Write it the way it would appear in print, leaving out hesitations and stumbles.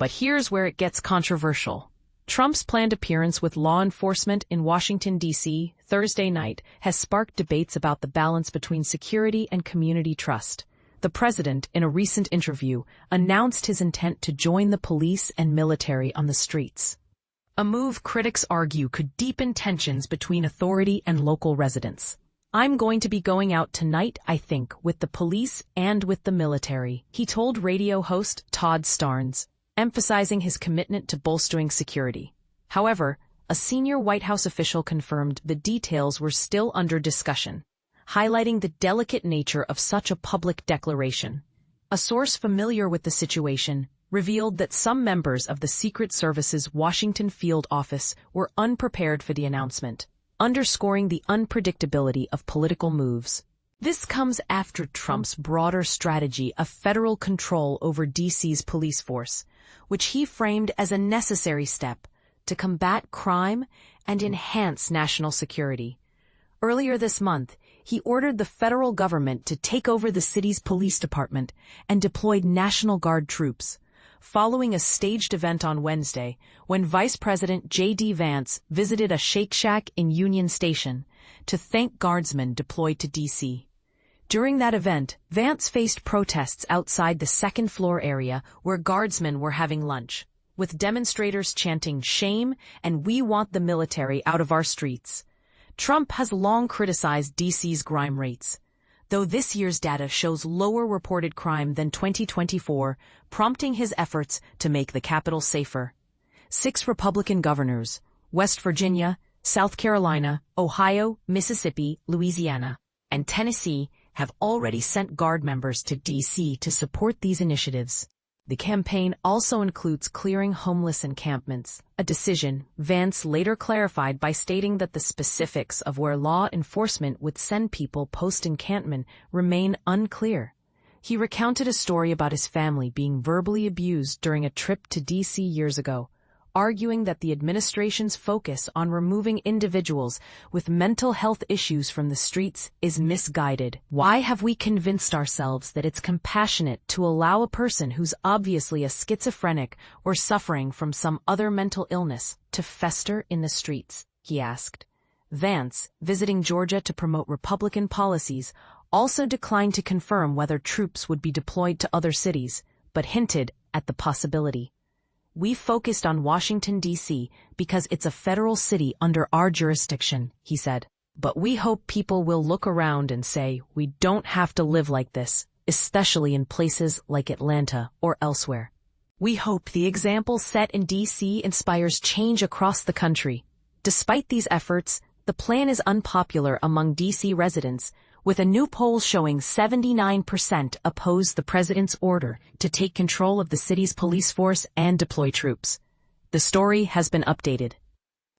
But here's where it gets controversial. Trump's planned appearance with law enforcement in Washington, D.C. Thursday night has sparked debates about the balance between security and community trust. The president, in a recent interview, announced his intent to join the police and military on the streets. A move critics argue could deepen tensions between authority and local residents. "I'm going to be going out tonight, I think, with the police and with the military," he told radio host Todd Starnes, emphasizing his commitment to bolstering security. However, a senior White House official confirmed the details were still under discussion, highlighting the delicate nature of such a public declaration. A source familiar with the situation revealed that some members of the Secret Service's Washington field office were unprepared for the announcement, underscoring the unpredictability of political moves. This comes after Trump's broader strategy of federal control over D.C.'s police force, which he framed as a necessary step to combat crime and enhance national security. Earlier this month, he ordered the federal government to take over the city's police department and deployed National Guard troops, following a staged event on Wednesday when Vice President J.D. Vance visited a Shake Shack in Union Station to thank guardsmen deployed to D.C. During that event, Vance faced protests outside the second-floor area where guardsmen were having lunch, with demonstrators chanting "Shame" and "We want the military out of our streets." Trump has long criticized D.C.'s crime rates, though this year's data shows lower reported crime than 2024, prompting his efforts to make the capital safer. 6 Republican governors, West Virginia, South Carolina, Ohio, Mississippi, Louisiana, and Tennessee, have already sent Guard members to D.C. to support these initiatives. The campaign also includes clearing homeless encampments, a decision Vance later clarified by stating that the specifics of where law enforcement would send people post-encampment remain unclear. He recounted a story about his family being verbally abused during a trip to D.C. years ago, arguing that the administration's focus on removing individuals with mental health issues from the streets is misguided. Why have we convinced ourselves that it's compassionate to allow a person who's obviously a schizophrenic or suffering from some other mental illness to fester in the streets? He asked. Vance, visiting Georgia to promote Republican policies, also declined to confirm whether troops would be deployed to other cities, but hinted at the possibility. "We focused on Washington, D.C. because it's a federal city under our jurisdiction," he said. "But we hope people will look around and say, we don't have to live like this, especially in places like Atlanta or elsewhere. We hope the example set in D.C. inspires change across the country." Despite these efforts, the plan is unpopular among D.C. residents, with a new poll showing 79% oppose the president's order to take control of the city's police force and deploy troops. The story has been updated.